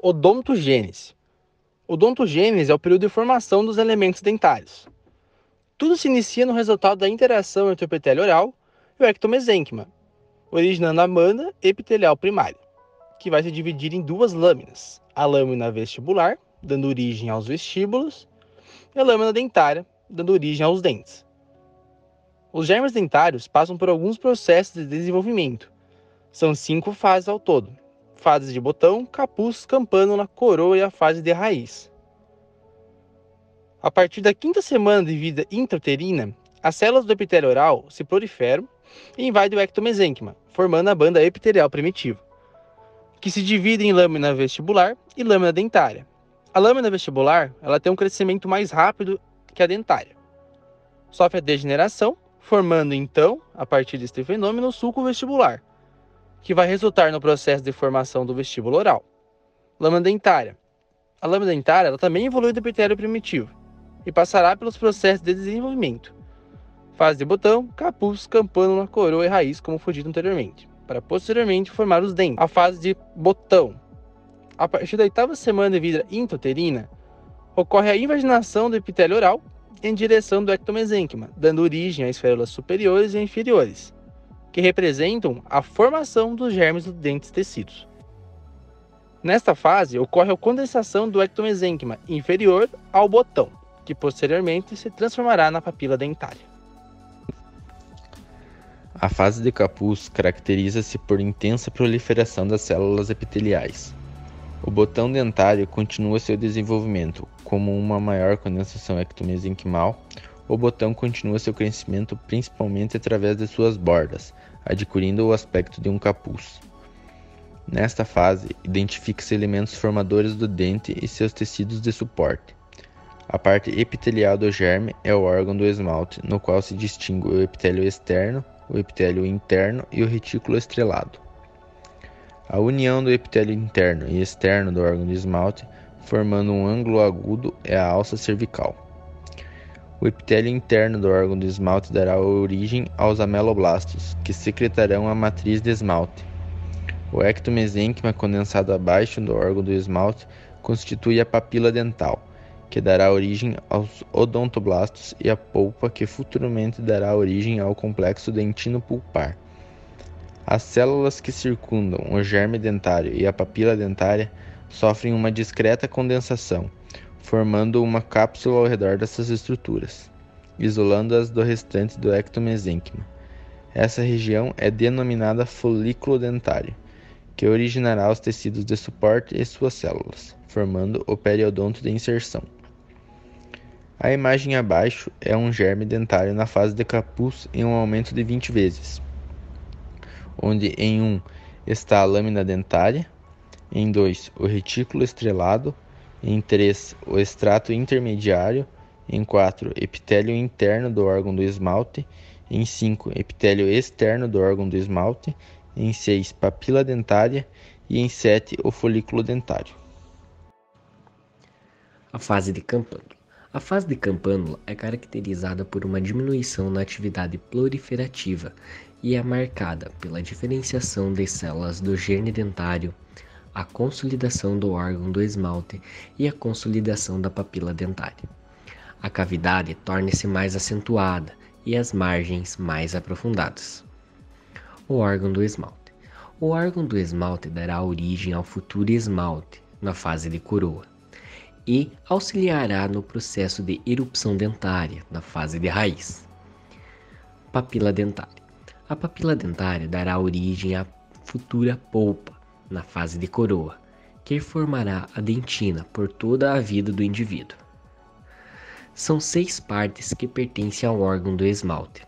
Odontogênese. Odontogênese é o período de formação dos elementos dentários. Tudo se inicia no resultado da interação entre o epitélio oral e o ectomesênquima, originando a amêndoa epitelial primária, que vai se dividir em duas lâminas: a lâmina vestibular, dando origem aos vestíbulos, e a lâmina dentária, dando origem aos dentes. Os germes dentários passam por alguns processos de desenvolvimento. São 5 fases ao todo: fase de botão, capuz, campânula, coroa e a fase de raiz. A partir da quinta semana de vida intrauterina, as células do epitélio oral se proliferam e invadem o ectomesênquima, formando a banda epitelial primitiva, que se divide em lâmina vestibular e lâmina dentária. A lâmina vestibular ela tem um crescimento mais rápido que a dentária. Sofre a degeneração, formando então, a partir deste fenômeno, o sulco vestibular, que vai resultar no processo de formação do vestíbulo oral. Lâmina dentária. A lâmina dentária ela também evolui do epitélio primitivo e passará pelos processos de desenvolvimento: fase de botão, capuz, campânula, coroa e raiz, como foi dito anteriormente, para posteriormente formar os dentes. A fase de botão. A partir da oitava semana de vida intrauterina, ocorre a invaginação do epitélio oral em direção do ectomesênquima, dando origem às esférulas superiores e inferiores, que representam a formação dos germes dos dentes tecidos. Nesta fase, ocorre a condensação do ectomesênquima inferior ao botão, que posteriormente se transformará na papila dentária. A fase de capuz caracteriza-se por intensa proliferação das células epiteliais. O botão dentário continua seu desenvolvimento, como uma maior condensação ectomesenquimal. O botão continua seu crescimento principalmente através de suas bordas, adquirindo o aspecto de um capuz. Nesta fase, identifica-se elementos formadores do dente e seus tecidos de suporte. A parte epitelial do germe é o órgão do esmalte, no qual se distingue o epitélio externo, o epitélio interno e o retículo estrelado. A união do epitélio interno e externo do órgão do esmalte, formando um ângulo agudo, é a alça cervical. O epitélio interno do órgão do esmalte dará origem aos ameloblastos, que secretarão a matriz de esmalte. O ectomesênquima condensado abaixo do órgão do esmalte constitui a papila dental, que dará origem aos odontoblastos, e a polpa, que futuramente dará origem ao complexo dentino-pulpar. As células que circundam o germe dentário e a papila dentária sofrem uma discreta condensação, formando uma cápsula ao redor dessas estruturas, isolando-as do restante do ectomesênquima. Essa região é denominada folículo dentário, que originará os tecidos de suporte e suas células, formando o periodonto de inserção. A imagem abaixo é um germe dentário na fase de capuz em um aumento de 20 vezes, onde em 1 está a lâmina dentária, em 2 o retículo estrelado, em 3 o extrato intermediário, em 4 epitélio interno do órgão do esmalte, em 5 epitélio externo do órgão do esmalte, em 6 papila dentária e em 7 o folículo dentário. A fase de campânula. A fase de campânula é caracterizada por uma diminuição na atividade proliferativa e é marcada pela diferenciação de células do gene dentário, a consolidação do órgão do esmalte e a consolidação da papila dentária. A cavidade torna-se mais acentuada e as margens mais aprofundadas. O órgão do esmalte. O órgão do esmalte dará origem ao futuro esmalte na fase de coroa e auxiliará no processo de erupção dentária na fase de raiz. Papila dentária. A papila dentária dará origem à futura polpa na fase de coroa, que formará a dentina por toda a vida do indivíduo. São 6 partes que pertencem ao órgão do esmalte: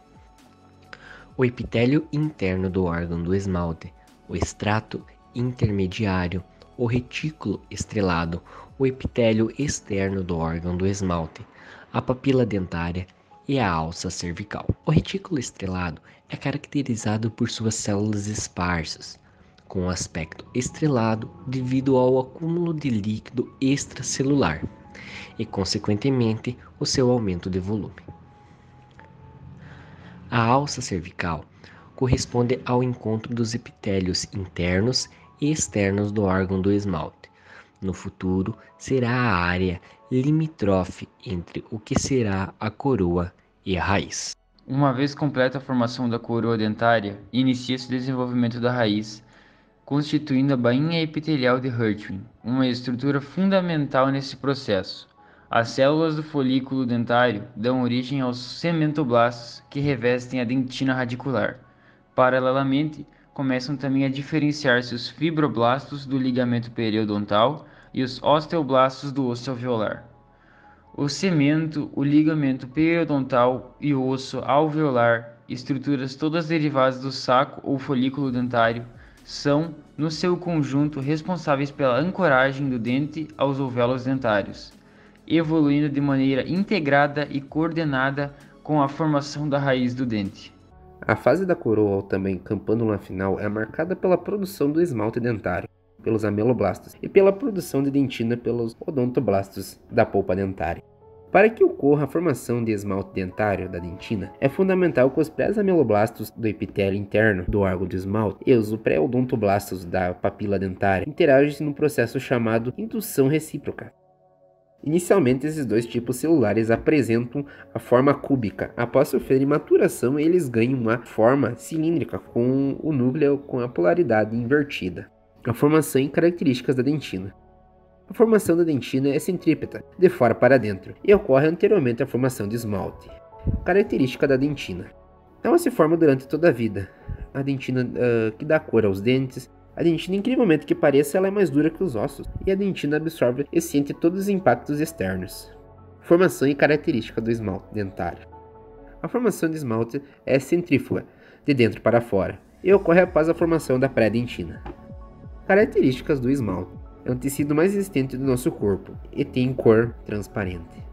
o epitélio interno do órgão do esmalte, o extrato intermediário, o retículo estrelado, o epitélio externo do órgão do esmalte, a papila dentária e a alça cervical. O retículo estrelado é caracterizado por suas células esparsas, com aspecto estrelado devido ao acúmulo de líquido extracelular e, consequentemente, o seu aumento de volume. A alça cervical corresponde ao encontro dos epitélios internos e externos do órgão do esmalte, No futuro, será a área limítrofe entre o que será a coroa e a raiz. Uma vez completa a formação da coroa dentária, inicia-se o desenvolvimento da raiz, constituindo a bainha epitelial de Hirschsprung, uma estrutura fundamental nesse processo. As células do folículo dentário dão origem aos cementoblastos que revestem a dentina radicular. Paralelamente, começam também a diferenciar-se os fibroblastos do ligamento periodontal e os osteoblastos do osso alveolar. O cemento, o ligamento periodontal e o osso alveolar, estruturas todas derivadas do saco ou folículo dentário, são, no seu conjunto, responsáveis pela ancoragem do dente aos alvéolos dentários, evoluindo de maneira integrada e coordenada com a formação da raiz do dente. A fase da coroa, ou também campânula final, é marcada pela produção do esmalte dentário, pelos ameloblastos, e pela produção de dentina pelos odontoblastos da polpa dentária. Para que ocorra a formação de esmalte dentário da dentina, é fundamental que os pré-ameloblastos do epitélio interno do órgão de esmalte e os pré-odontoblastos da papila dentária interagem num processo chamado indução recíproca. Inicialmente, esses dois tipos celulares apresentam a forma cúbica. Após sofrerem maturação, eles ganham uma forma cilíndrica com o núcleo com a polaridade invertida. A formação e características da dentina. A formação da dentina é centrípeta, de fora para dentro, e ocorre anteriormente à formação de esmalte. Característica da dentina. Ela se forma durante toda a vida. A dentina que dá cor aos dentes. A dentina, incrivelmente que pareça, ela é mais dura que os ossos, e a dentina absorve e sente todos os impactos externos. Formação e característica do esmalte dentário. A formação de esmalte é centrífuga, de dentro para fora, e ocorre após a formação da pré-dentina. Características do esmalte. É um tecido mais resistente do nosso corpo e tem cor transparente.